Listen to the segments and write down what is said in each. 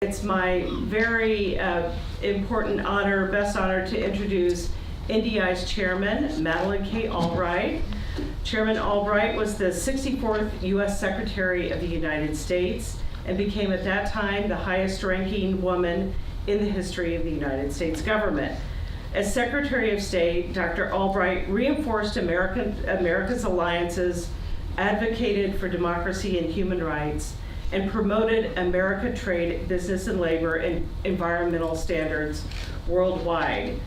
It's my very important honor, best honor, to introduce NDI's chairman, Madeleine Albright. Chairman Albright was the 64th U.S. Secretary of the United States and became at that time the highest ranking woman in the history of the United States government. As Secretary of State, Dr. Albright reinforced America's alliances, advocated for democracy and human rights, and promoted American trade, business and labor, and environmental standards worldwide.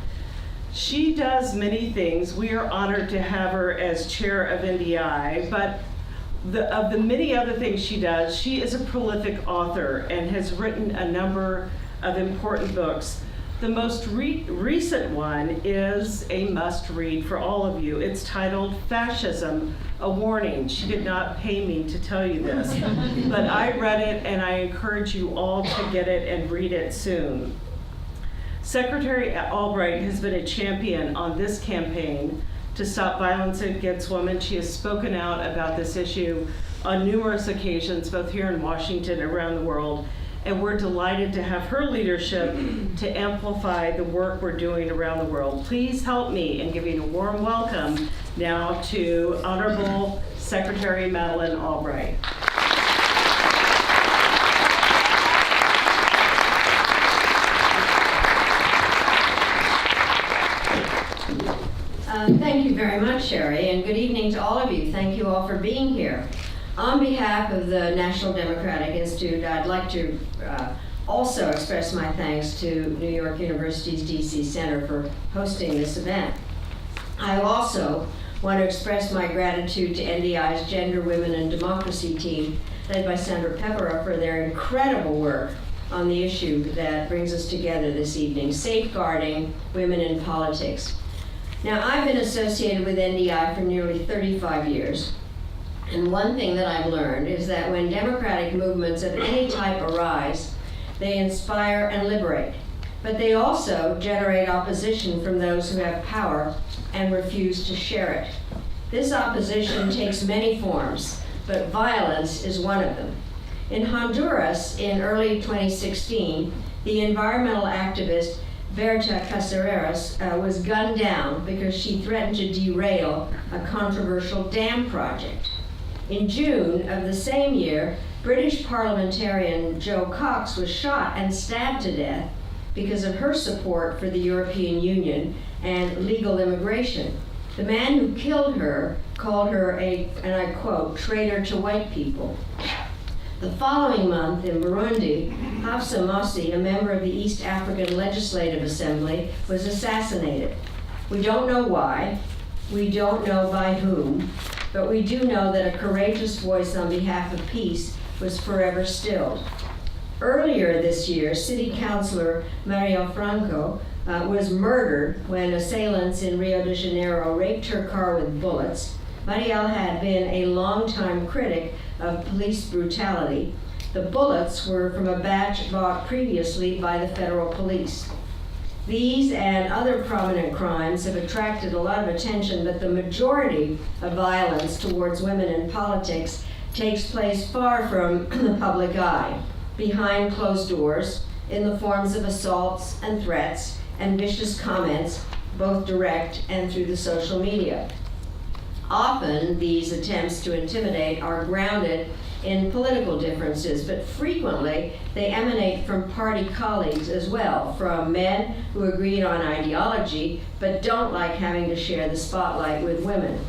She does many things. We are honored to have her as chair of NDI, but of the many other things she does, she is a prolific author and has written a number of important books. The most recent one is a must-read for all of you. It's titled Fascism, A Warning. She did not pay me to tell you this, but I read it and I encourage you all to get it and read it soon. Secretary Albright has been a champion on this campaign to stop violence against women. She has spoken out about this issue on numerous occasions, both here in Washington and around the world. And we're delighted to have her leadership to amplify the work we're doing around the world. Please help me in giving a warm welcome now to Honorable Secretary Madeleine Albright. Thank you very much, Sherry, and good evening to all of you. Thank you all for being here. On behalf of the National Democratic Institute, I'd like to also express my thanks to New York University's DC Center for hosting this event. I also want to express my gratitude to NDI's Gender, Women, and Democracy team, led by Sandra Pepera, for their incredible work on the issue that brings us together this evening, safeguarding women in politics. Now, I've been associated with NDI for nearly 35 years. And one thing that I've learned is that when democratic movements of any type arise, they inspire and liberate. But they also generate opposition from those who have power and refuse to share it. This opposition takes many forms, but violence is one of them. In Honduras, in early 2016, the environmental activist Berta Caceres was gunned down because she threatened to derail a controversial dam project. In June of the same year, British parliamentarian Jo Cox was shot and stabbed to death because of her support for the European Union and legal immigration. The man who killed her called her a, and I quote, traitor to white people. The following month in Burundi, Hafsa Mossi, a member of the East African Legislative Assembly, was assassinated. We don't know why, we don't know by whom, but we do know that a courageous voice on behalf of peace was forever stilled. Earlier this year, City Councilor Marielle Franco was murdered when assailants in Rio de Janeiro raped her car with bullets. Marielle had been a longtime critic of police brutality. The bullets were from a batch bought previously by the federal police. These and other prominent crimes have attracted a lot of attention, but the majority of violence towards women in politics takes place far from the public eye, behind closed doors, in the forms of assaults and threats and vicious comments, both direct and through the social media. Often, these attempts to intimidate are grounded in political differences, but frequently they emanate from party colleagues as well, from men who agreed on ideology but don't like having to share the spotlight with women.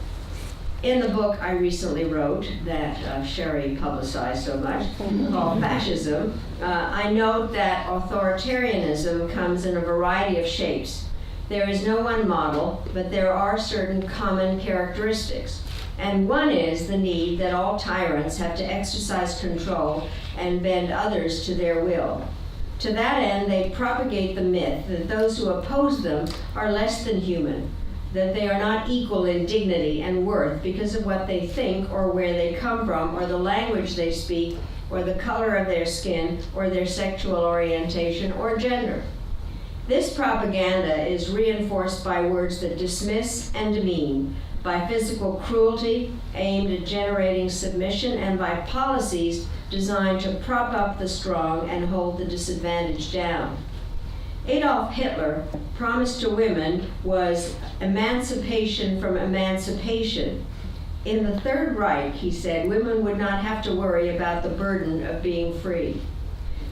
In the book I recently wrote that Sherry publicized so much, called Fascism, I note that authoritarianism comes in a variety of shapes. There is no one model, but there are certain common characteristics. And one is the need that all tyrants have to exercise control and bend others to their will. To that end, they propagate the myth that those who oppose them are less than human, that they are not equal in dignity and worth because of what they think or where they come from or the language they speak or the color of their skin or their sexual orientation or gender. This propaganda is reinforced by words that dismiss and demean, by physical cruelty aimed at generating submission, and by policies designed to prop up the strong and hold the disadvantaged down. Adolf Hitler promised to women was emancipation from emancipation. In the Third Reich, he said, women would not have to worry about the burden of being free.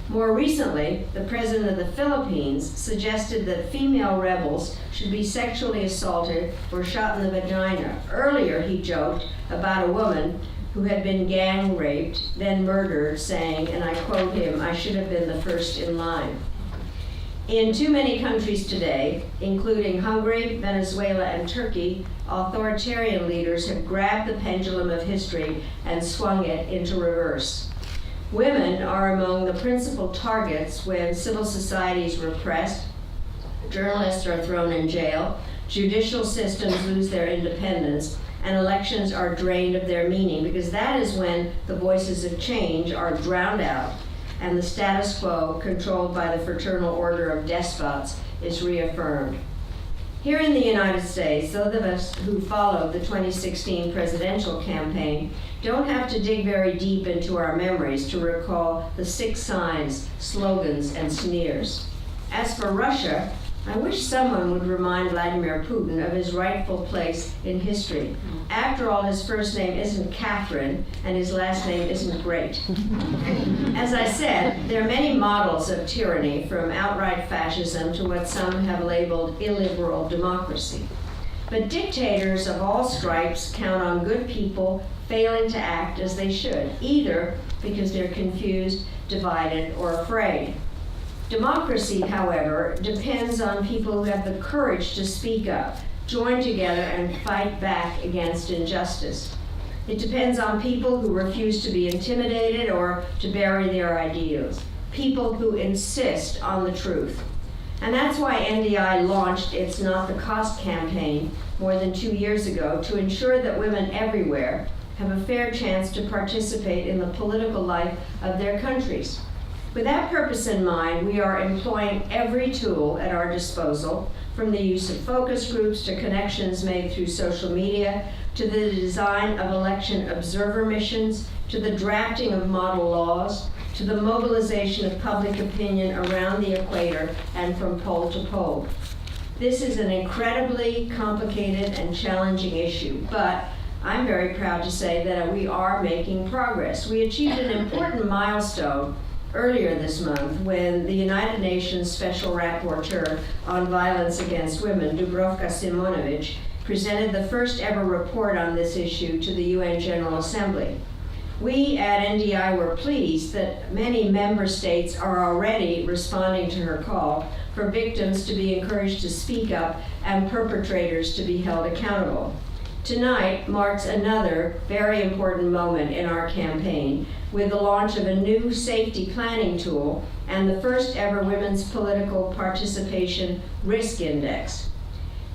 More recently, the president of the Philippines suggested that female rebels should be sexually assaulted or shot in the vagina. Earlier, he joked about a woman who had been gang raped, then murdered, saying, and I quote him, "I should have been the first in line." In too many countries today, including Hungary, Venezuela, and Turkey, authoritarian leaders have grabbed the pendulum of history and swung it into reverse. Women are among the principal targets when civil society is repressed, journalists are thrown in jail, judicial systems lose their independence, and elections are drained of their meaning, because that is when the voices of change are drowned out and the status quo, controlled by the fraternal order of despots, is reaffirmed. Here in the United States, those of us who followed the 2016 presidential campaign don't have to dig very deep into our memories to recall the 6 signs, slogans, and sneers. As for Russia, I wish someone would remind Vladimir Putin of his rightful place in history. After all, his first name isn't Catherine, and his last name isn't Great. As I said, there are many models of tyranny, from outright fascism to what some have labeled illiberal democracy. But dictators of all stripes count on good people failing to act as they should, either because they're confused, divided, or afraid. Democracy, however, depends on people who have the courage to speak up, join together, and fight back against injustice. It depends on people who refuse to be intimidated or to bury their ideals, people who insist on the truth. And that's why NDI launched its Not the Cost campaign more than 2 years ago, to ensure that women everywhere have a fair chance to participate in the political life of their countries. With that purpose in mind, we are employing every tool at our disposal, from the use of focus groups to connections made through social media, to the design of election observer missions, to the drafting of model laws, to the mobilization of public opinion around the equator and from pole to pole. This is an incredibly complicated and challenging issue, but I'm very proud to say that we are making progress. We achieved an important milestone earlier this month when the United Nations Special Rapporteur on Violence Against Women, Dubravka Simonovic, presented the first ever report on this issue to the UN General Assembly. We at NDI were pleased that many member states are already responding to her call for victims to be encouraged to speak up and perpetrators to be held accountable. Tonight marks another very important moment in our campaign, with the launch of a new safety planning tool and the first ever Women's Political Participation Risk Index.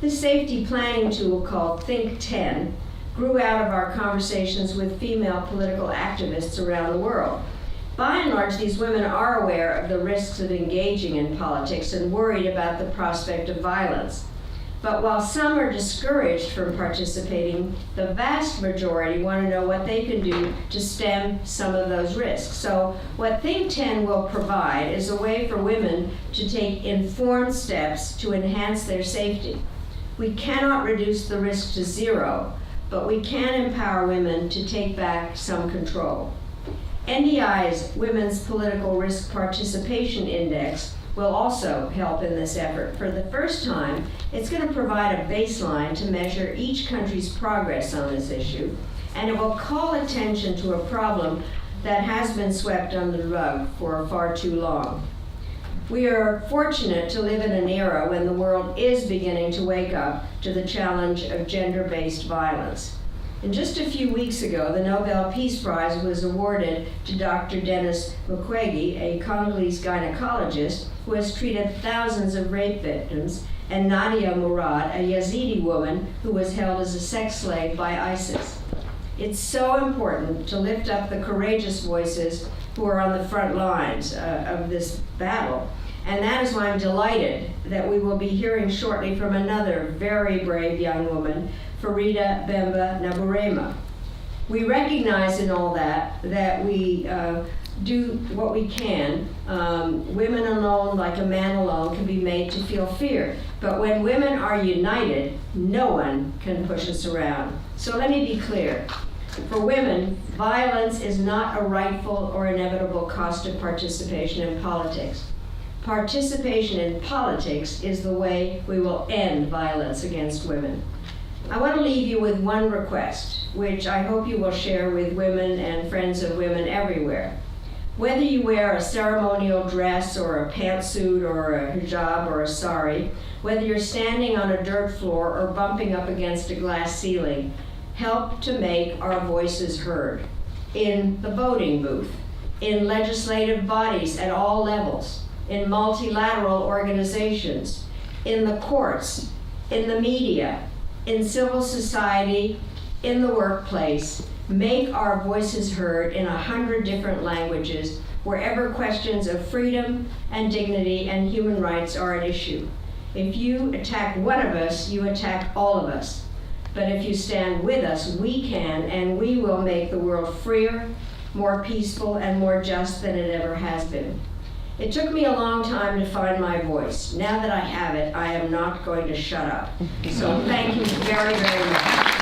This safety planning tool, called Think 10, grew out of our conversations with female political activists around the world. By and large, these women are aware of the risks of engaging in politics and worried about the prospect of violence. But while some are discouraged from participating, the vast majority want to know what they can do to stem some of those risks. So what Think 10 will provide is a way for women to take informed steps to enhance their safety. We cannot reduce the risk to zero, but we can empower women to take back some control. NDI's Women's Political Risk Participation Index will also help in this effort. For the first time, it's going to provide a baseline to measure each country's progress on this issue, and it will call attention to a problem that has been swept under the rug for far too long. We are fortunate to live in an era when the world is beginning to wake up to the challenge of gender-based violence. And just a few weeks ago, the Nobel Peace Prize was awarded to Dr. Denis Mukwege, a Congolese gynecologist who has treated thousands of rape victims, and Nadia Murad, a Yazidi woman who was held as a sex slave by ISIS. It's so important to lift up the courageous voices who are on the front lines of this battle. And that is why I'm delighted that we will be hearing shortly from another very brave young woman, Farida Bemba Naburema. We recognize in all that we do what we can. Women alone, like a man alone, can be made to feel fear. But when women are united, no one can push us around. So let me be clear. For women, violence is not a rightful or inevitable cost of participation in politics. Participation in politics is the way we will end violence against women. I want to leave you with one request, which I hope you will share with women and friends of women everywhere. Whether you wear a ceremonial dress or a pantsuit or a hijab or a sari, whether you're standing on a dirt floor or bumping up against a glass ceiling, help to make our voices heard in the voting booth, in legislative bodies at all levels, in multilateral organizations, in the courts, in the media, in civil society, in the workplace. Make our voices heard in 100 different languages wherever questions of freedom and dignity and human rights are at issue. If you attack one of us, you attack all of us. But if you stand with us, we can and we will make the world freer, more peaceful, and more just than it ever has been. It took me a long time to find my voice. Now that I have it, I am not going to shut up. So thank you very, very much.